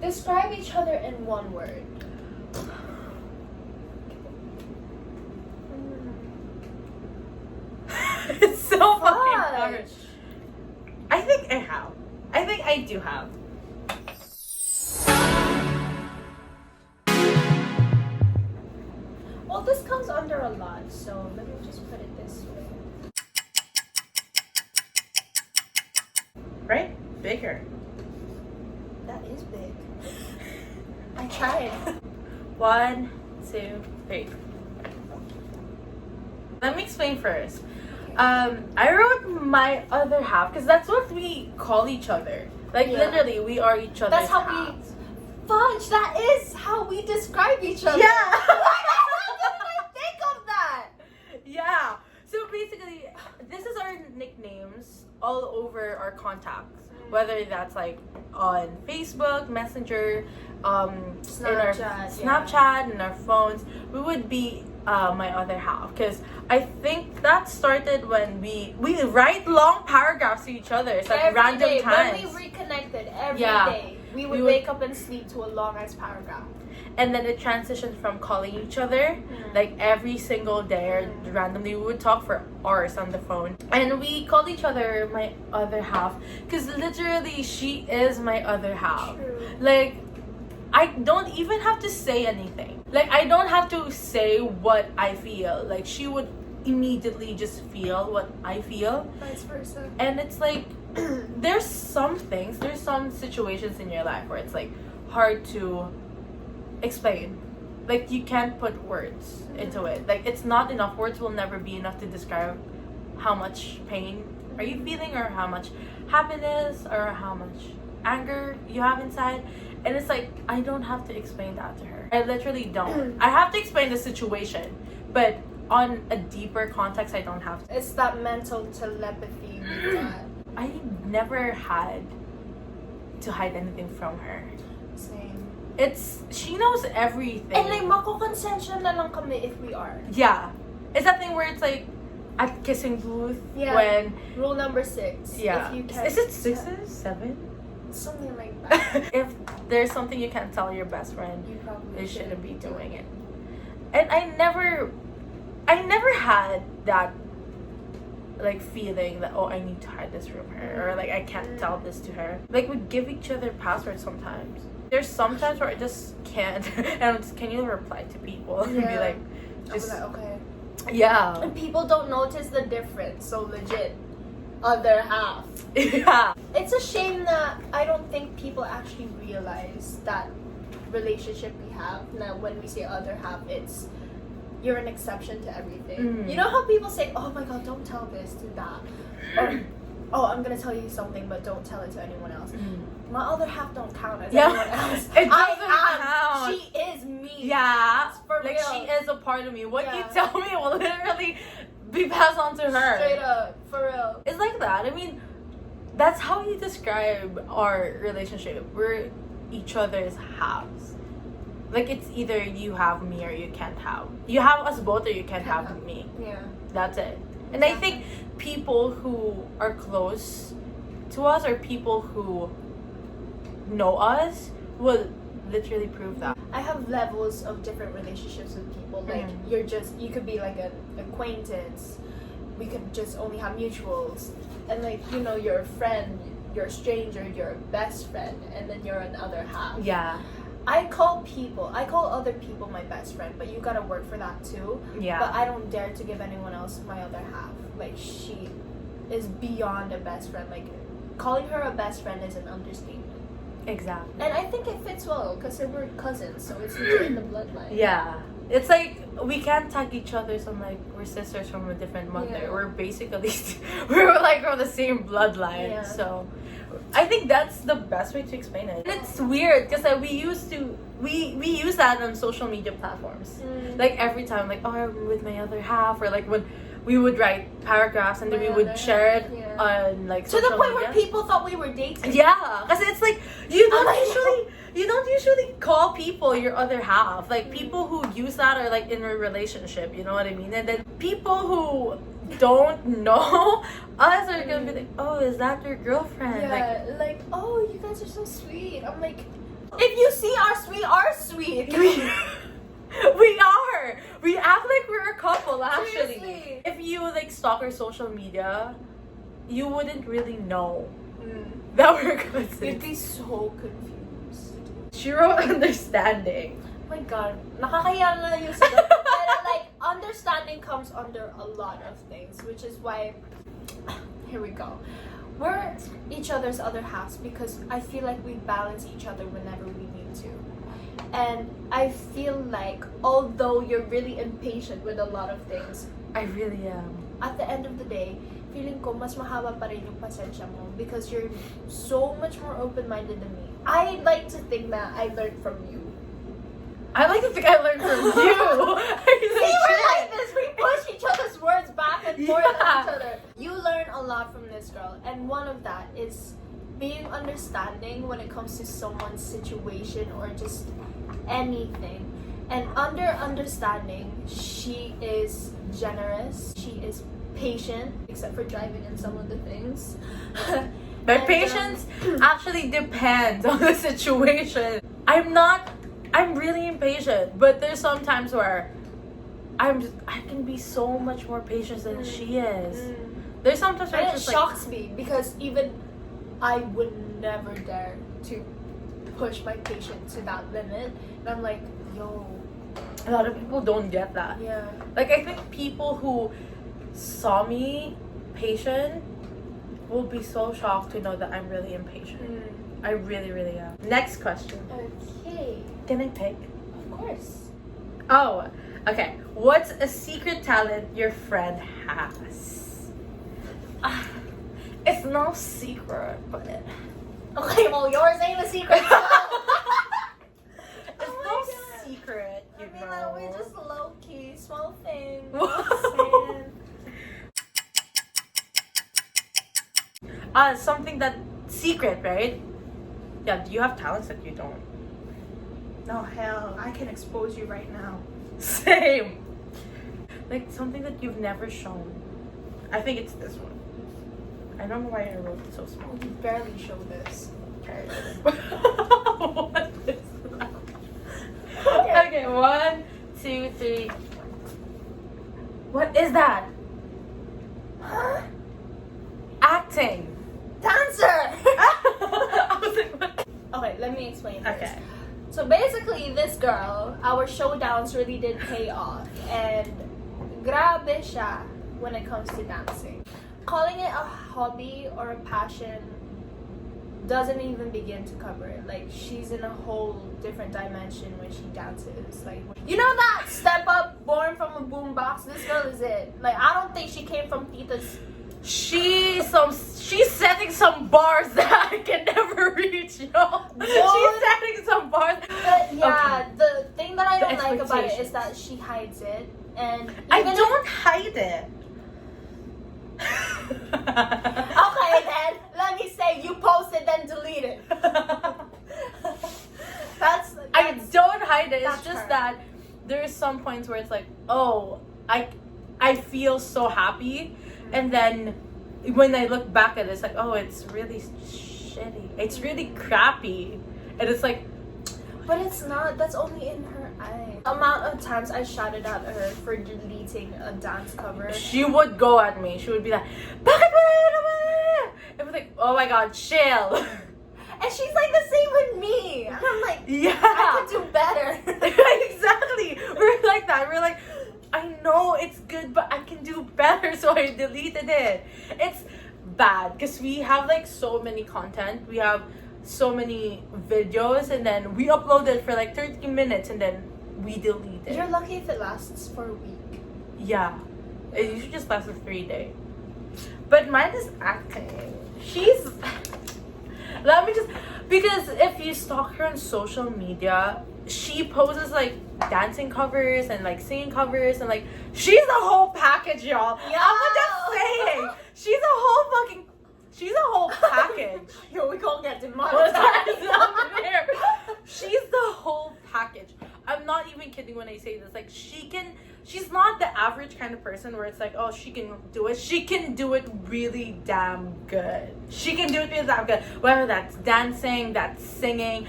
Describe each other in one word. It's so fucking hard. I think I have. I think I do have. Well, this comes under a lot, so let me just put it this way. Right? Bigger. That is big. I tried. 1, 2, 3. Let me explain first. I wrote my other half because that's what we call each other. Like literally, we are each other's That's how halves. Fudge, that is how we describe each other. Yeah. How did I think of that? Yeah. So basically, this is our nicknames all over our contacts. Whether that's like on Facebook, Messenger, Snapchat, in our phones, we would be my other half. Because I think that started when we write long paragraphs to each other. It's like every random day, times. when we reconnected every day, we would wake up and sleep to a long ass paragraph. And then it transitioned from calling each other like every single day or randomly. We would talk for hours on the phone. And we called each other my other half because literally she is my other half. True. Like, I don't even have to say anything. Like, I don't have to say what I feel. Like, she would immediately just feel what I feel. Vice versa. And it's like, there's some situations in your life where it's like hard to explain. Like, you can't put words into it. Like, it's not enough. Words will never be enough to describe how much pain are you feeling, or how much happiness, or how much anger you have inside. And it's like, I don't have to explain that to her. I literally don't. I have to explain the situation, but on a deeper context, I don't have to. It's that mental telepathy we got. I never had to hide anything from her. Same. She knows everything. And like, makukonsensya na lang kami if we are. Yeah. It's that thing where it's like, at kissing booth, Yeah. when... Rule number 6. Yeah. If you can, Is it 6 or 7? Something like that. If there's something you can't tell your best friend, You probably you shouldn't be doing it. And I never had that like feeling that, oh, I need to hide this from her, or like I can't tell this to her. Like, we give each other passwords sometimes. There's sometimes where I just can't and I'm just, can you reply to people and be like, just I'll be like, okay. Yeah. And people don't notice the difference, so legit. Other half. Yeah. It's a shame that I don't think people actually realize that relationship we have. Now, when we say other half, it's you're an exception to everything. You know how people say, oh my god, don't tell this to that. Or, oh, I'm gonna tell you something, but don't tell it to anyone else. My other half don't count as anyone else. It doesn't count. She is me. Yeah. For like, real. she is a part of me. What you Yeah. tell me will literally be passed on to her. Straight up. For real. It's like that. I mean, that's how you describe our relationship. We're each other's halves. Like, it's either you have me or you can't have. You have us both or you can't have me. Yeah. That's it. And I think people who are close to us, or people who know us, will literally prove that. I have levels of different relationships with people. Like, you could be like an acquaintance. We could just only have mutuals. And like, you know, you're a friend, you're a stranger, you're a best friend, and then you're another half. Yeah. I call other people my best friend, but you gotta work for that too. Yeah. But I don't dare to give anyone else my other half. Like, she is beyond a best friend. Like, calling her a best friend is an understatement. Exactly. And I think it fits well, because we're cousins, so it's in the bloodline. Yeah. It's like, we can't tag each other, so like, we're sisters from a different mother. Yeah. We're basically, we're like from the same bloodline. Yeah. So, I think that's the best way to explain it. And it's weird, because like, we use that on social media platforms. Like, every time, like, oh, I'm with my other half, or like when we would write paragraphs and then we would share it on like to social the point media. where people thought we were dating. Yeah, because it's like you don't usually call people your other half. Like, people who use that are like in a relationship, you know what I mean? And then people who don't know us are gonna be like, oh, is that your girlfriend? Yeah, like, oh, you guys are so sweet. I'm like, if you see us, we are sweet. We are. We act like we're a couple, actually. Seriously. If you like stalk our social media, you wouldn't really know that we're cousins. You'd be so confused. Zero understanding. Oh my god, nakakaya na yung sagot. Pero like, understanding comes under a lot of things, which is why, here we go. We're each other's other halves because I feel like we balance each other whenever we need to. And I feel like, although you're really impatient with a lot of things, I really am. at the end of the day, feeling ko mas mahaba pa rin yung pasensya mo because you're so much more open-minded than me. I like to think that I learned from you. I like to think I learned from you. See, we're like this. We push each other's words back and forth at Yeah. each other. You learn a lot from this girl, and one of that is being understanding when it comes to someone's situation or just anything. And under understanding, she is generous. She is patient, except for driving and some of the things. My And, patience actually depends on the situation. I'm really impatient, but there's some times where I can be so much more patient than she is. There's sometimes where And it it's just like, shocks me because even I would never dare to push my patience to that limit. And I'm like, yo, a lot of people don't get that. yeah. Like, I think people who saw me patient will be so shocked to know that I'm really impatient. I really, really am. Next question. Okay. Can I pick? Of course. Oh, okay. What's a secret talent your friend has? It's no secret, but Okay, well, yours ain't a secret. it's Oh my no God. secret, I you mean, know. we just low key, small thing. Something that secret, right? Yeah, do you have talents that you don't? No, hell, I can expose you right now. Same. Like something that you've never shown. I think it's this one. I don't know why I wrote it so small. You barely show this. What is that? Okay, 1, 2, 3. What is that? Huh? Acting. Dancer! I was like, what? Okay, let me explain this. Okay. So basically, this girl, our showdowns really did pay off. And grabe siya when it comes to dancing. Calling it a hobby or a passion doesn't even begin to cover it. Like, she's in a whole different dimension when she dances. Like, you know that step up, born from a boombox? This girl is it. Like, I don't think she came from Tita's. She's setting some bars that I can never reach, yo. She's setting some bars. But yeah, Okay. the thing that I The don't like about it is expectations. that she hides it. And I even if- don't hide it. Okay then, let me say you post it then delete it. That's I don't hide it. It's that's just her. that there's some points where it's like, oh, I feel so happy, and then when I look back at it, it's like, oh, it's really shitty. It's really crappy, and it's like, But it's not. That's only in her eye. Amount of times I shouted at her for deleting a dance cover. she would go at me. She would be like, bakit mo na naman? It was like, oh my god, chill. And she's like the same with me. And I'm like, Yeah. I could do better. Exactly. We're like that. We're like, I know it's good, but I can do better, so I deleted it. It's bad because we have like so many content. We have so many videos, and then we upload it for like 30 minutes, and then we delete it. You're lucky if it lasts for a week. Yeah. It usually just lasts for 3 days. But mine is acting. She's... Let me just... Because if you stalk her on social media, she poses like dancing covers and like singing covers, and like she's a whole package, y'all. Yo! I'm just saying. She's a whole package. Yo, we gonna get What's demonetized. that? She's the whole package. I'm not even even kidding when I say this. Like, she's not the average kind of person where it's like, oh, she can do it. She can do it really damn good. She can do it really damn good. Whether that's dancing, that's singing,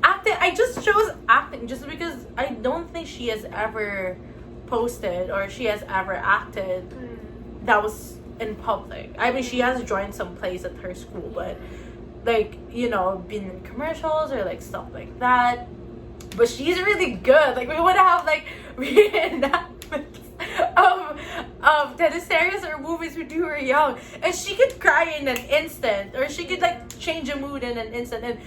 acting. I just chose acting just because I don't think she has ever posted or she has ever acted that was in public. I mean, she has joined some plays at her school, but like, you know, been in commercials or like stuff like that. But she's really good. Like, we would have like reenactments of teleseries or movies when we were young, and she could cry in an instant, or she could like change a mood in an instant,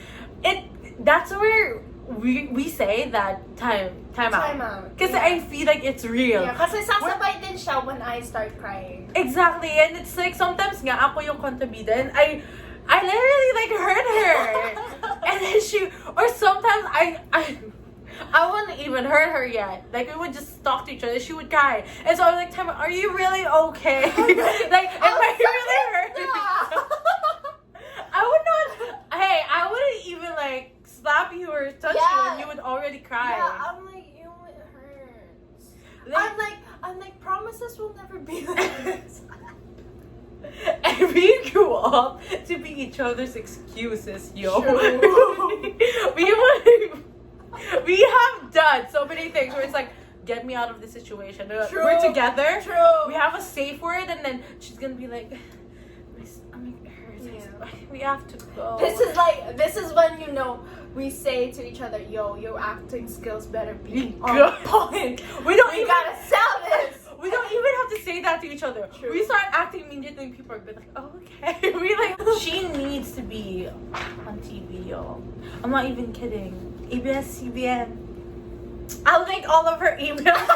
and that's where we say that time out. Because I feel like it's real. Yeah, kasi sasabay din siya when I start crying. Exactly, and it's like sometimes nga ako yung kontrabida, and I literally like hurt her, and then or sometimes I wouldn't even hurt her yet. Like, we would just talk to each other. She would cry, and so I was like, "Time, are you really okay? Like, am I really hurt?" I would not. Hey, I wouldn't even like slap you or touch you, and you would already cry. Yeah, I'm like, ew, it hurts. I'm like, promises will never be like this. And we grew up to be each other's excuses, yo. We have done so many things where it's like, get me out of this situation. True. We're together. True. We have a safe word, and then she's gonna be like, my stomach hurts. Yeah. We have to go. This is when, you know, we say to each other, yo, your acting skills better be on point. We gotta sell this. We don't even have to say that to each other. True. We start acting immediately, and people are like, oh, okay. She needs to be on TV, yo. I'm not even kidding. ABS-CBN. I'll link all of her emails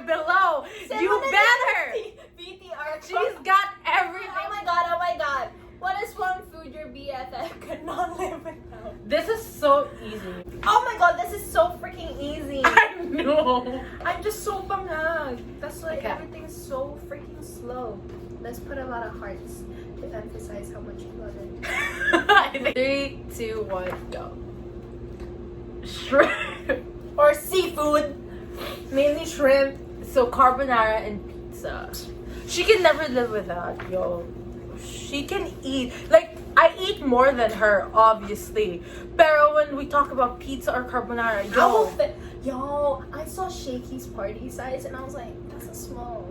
below. You better. VTR. She's got everything. Oh my god. What is one food your BFF could not live without? This is so easy. Oh my god, this is so freaking easy. I know. I'm just so bangag. That's why Okay. everything's so freaking slow. Let's put a lot of hearts to emphasize how much you love it. 3, 2, 1, go. Shrimp. Or seafood. Mainly shrimp. So carbonara and pizza. She can never live without, yo. She can eat. Like, I eat more than her, obviously. Pero when we talk about pizza or carbonara, yo, I saw Shakey's party size and I was like, that's a small.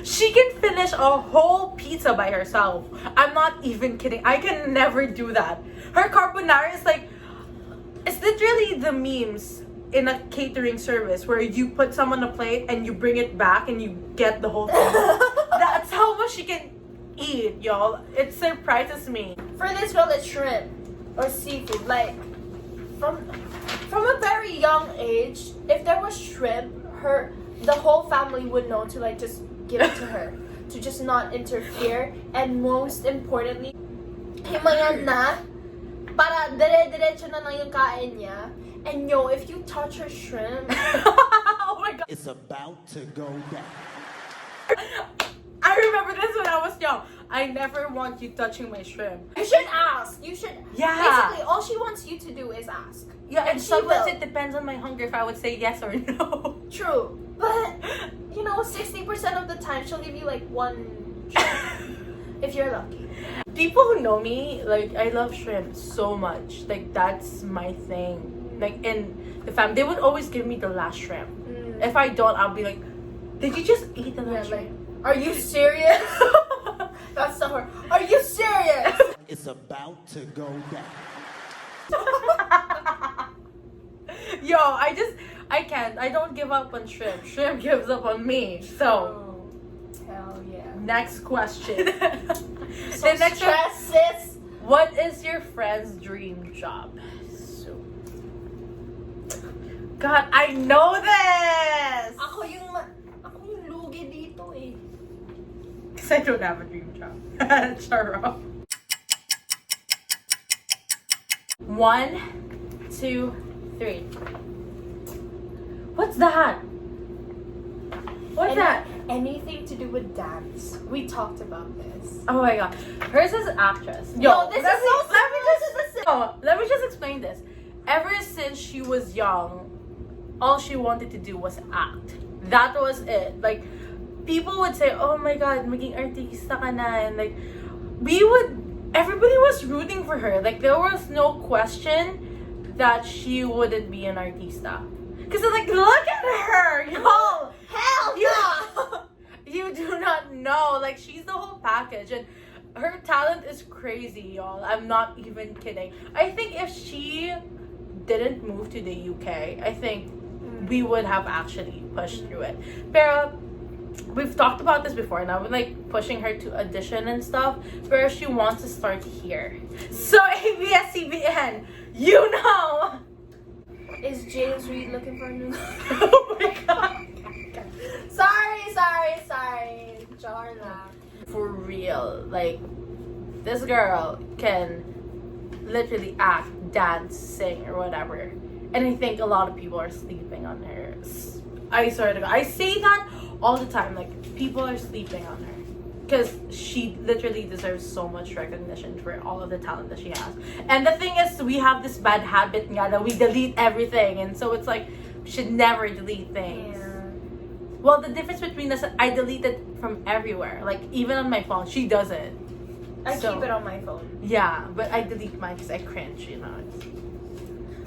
She can finish a whole pizza by herself. I'm not even kidding. I can never do that. Her carbonara is like, it's literally the memes in a catering service where you put someone a plate and you bring it back and you get the whole thing. That's how much she can eat, y'all. It surprises me. For this girl, it's shrimp or seafood. Like, from a very young age, if there was shrimp, the whole family would know to like just give it to her, to just not interfere, and most importantly, himayan na para dire-diretso na lang yung kain niya. And yo, if you touch her shrimp, oh my god, it's about to go down. I remember this when I was young. I never want you touching my shrimp. You should ask. You should. Yeah. Basically, all she wants you to do is ask. Yeah, and she sometimes will. it depends on my hunger if I would say yes or no. True, but you know, 60% of the time she'll give you like one shrimp if you're lucky. People who know me, like, I love shrimp so much. Like, that's my thing. Like, in the family, they would always give me the last shrimp. If I don't, I'll be like, did you just eat the last shrimp? Like, are you serious? That's the word. Are you serious? It's about to go down. Yo, I can't. I don't give up on shrimp. Shrimp gives up on me. So, Oh, hell yeah. next question. So The next stress, sis. What is your friend's dream job? So, God, I know this! Ako yung lugi dito eh. Because I don't have a dream job. Charo. 1, 2, 3. What's that? What's that? Anything to do with dance. We talked about this. Oh my god. Hers is actress. Yo, this is so let me just explain this. Ever since she was young, all she wanted to do was act. That was it. Like, people would say, oh my god, maging artista ka na. And like, everybody was rooting for her. Like, there was no question that she wouldn't be an artista. Because like, look at her, y'all. Hell no! You do not know. Like, she's the whole package. And her talent is crazy, y'all. I'm not even kidding. I think if she didn't move to the UK, I think we would have actually pushed through it. Pero we've talked about this before, and I've been like pushing her to audition and stuff, but she wants to start here. So ABS-CBN, you know! Is James Reid looking for a new... Oh my god. Sorry. Jarla. For real, like, this girl can literally act, dance, sing, or whatever. And I think a lot of people are sleeping on her. I swear to God. I say that all the time. Like, people are sleeping on her. Because she literally deserves so much recognition for all of the talent that she has. And the thing is, we have this bad habit nga that we delete everything. And so it's like, we should never delete things. Yeah. Well, the difference between us, I delete it from everywhere. Like, even on my phone, she doesn't. I keep it on my phone. Yeah, but I delete mine because I cringe, you know.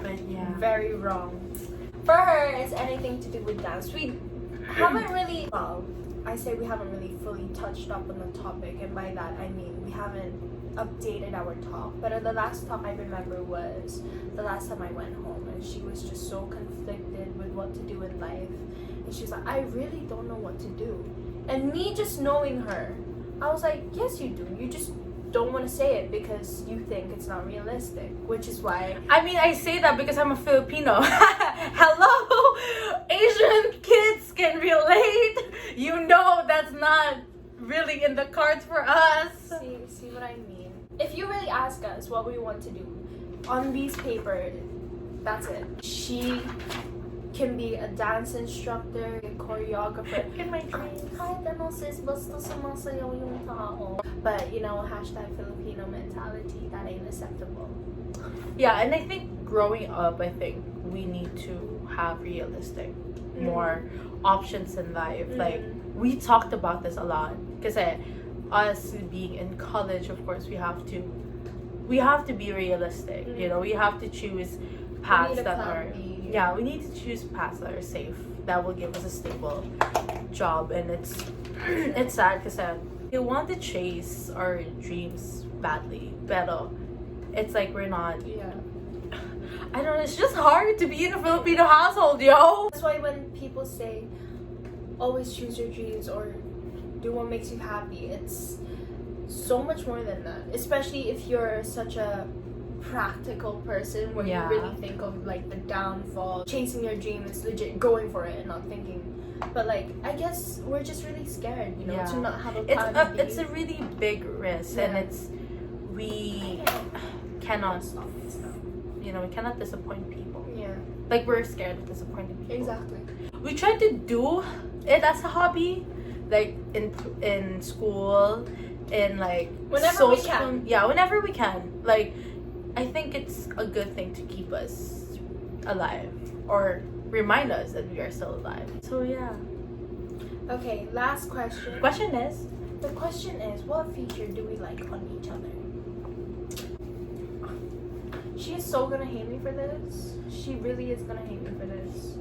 But yeah. Very wrong. For her, it's anything to do with dance. We haven't really... Well, I say we haven't really fully touched up on the topic. And by that, I mean we haven't updated our talk. But the last talk I remember was the last time I went home. And she was just so conflicted with what to do in life. And she was like, I really don't know what to do. And me just knowing her, I was like, yes you do. You just don't want to say it because you think it's not realistic. Which is why... I mean, I say that because I'm a Filipino. Hello? Asian kids can relate. You know that's not really in the cards for us. See what I mean? If you really ask us what we want to do, on these paper, that's it. She can be a dance instructor, a choreographer. In my dreams. Kahit ano sis, basta sumasayaw yung tao. But, you know, hashtag Filipino mentality, that ain't acceptable. Yeah, and I think growing up, I think we need to have realistic, more options in life. Like, we talked about this a lot. Because us being in college, of course, we have to be realistic. You know, we have to choose paths that are... Yeah, we need to choose paths that are safe, that will give us a stable job. And it's sad because we want to chase our dreams badly, pero it's like we're not. Yeah. I don't know, it's just hard to be in a Filipino household, yo. That's why when people say, always choose your dreams or do what makes you happy, it's so much more than that. Especially if you're such a practical person where you really think of like the downfall. Chasing your dream is legit going for it and not thinking. But like, I guess we're just really scared, you know, to not have a plan B. It's a really big risk, and we cannot, you know, we cannot disappoint people. Yeah. Like, we're scared of disappointing people. Exactly. We try to do it as a hobby, like in school, in like whenever we can. Yeah, whenever we can. Like, I think it's a good thing to keep us alive or remind us that we are still alive. So yeah. Okay, last question. The question is, what feature do we like on each other? She is so gonna hate me for this. She really is gonna hate me for this.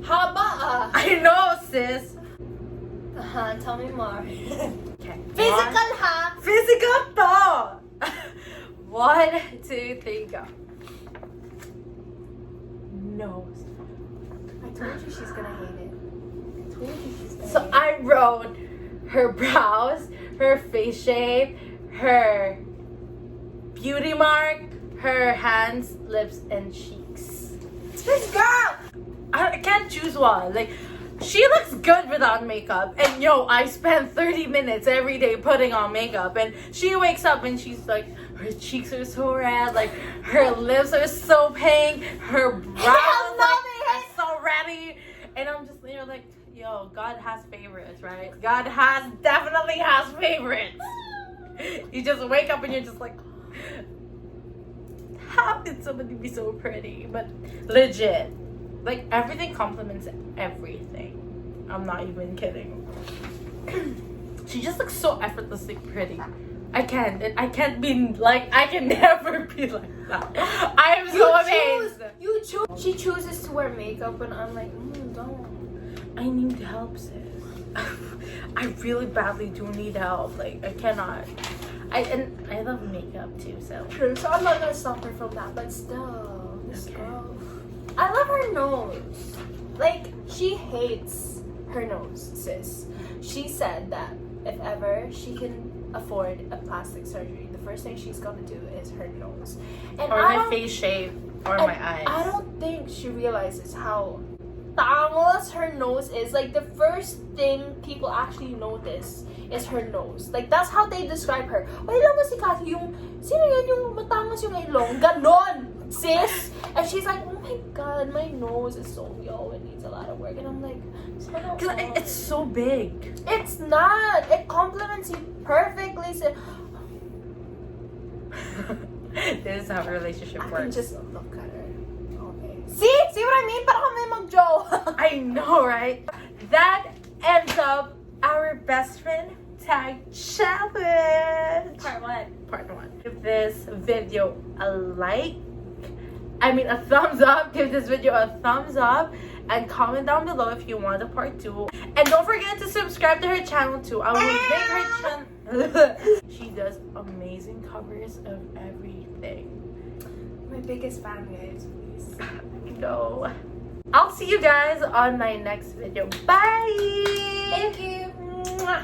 Haba! I know, sis. Tell me more. Okay. Physical, ha? Physical to! 1, 2, 3, go. Nose. I told you she's gonna hate it. I told you she's gonna So hate I wrote her brows, her face shape, her beauty mark, her hands, lips, and cheeks. this girl! I can't choose one. Like, she looks good without makeup. And yo, I spend 30 minutes every day putting on makeup. And she wakes up and she's like, her cheeks are so red, like her lips are so pink, her brows are so ready. And I'm just, you know, like, yo, God has favorites, right? God definitely has favorites. You just wake up and you're just like, how did somebody be so pretty? But legit, like everything complements everything. I'm not even kidding. She just looks so effortlessly pretty. I can't be like, I can never be like that. I am so amazed. You choose. She chooses to wear makeup, and I'm like, don't. I need help, sis. I really badly do need help. Like, I cannot. I love makeup too, so. True. So I'm not gonna stop her from that, but still, this girl. I love her nose. Like, she hates her nose, sis. She said that if ever she can afford a plastic surgery, the first thing she's gonna do is her nose. And Or my face shape, or my eyes. I don't think she realizes how tangos her nose is. Like, the first thing people actually notice is her nose. Like, that's how they describe her. Wala mo si Kathy yung, sino yan yung matangos yung ilong? Ganon, sis! And she's like, oh my god, my nose is so it needs a lot of work. And I'm like, Cause it's so big. it's not. It complements you perfectly. So, This is how a relationship I can works. just look at her. Okay. See what I mean? Para kami mag-joke. I know, right? That ends up our best friend tag challenge. Part one. Give this video a thumbs up. Give this video a thumbs up. And comment down below if you want a part 2. And don't forget to subscribe to her channel too. I will link her channel. She does amazing covers of everything. My biggest fan, guys. Please. No. I'll see you guys on my next video. Bye! Thank you. Mwah.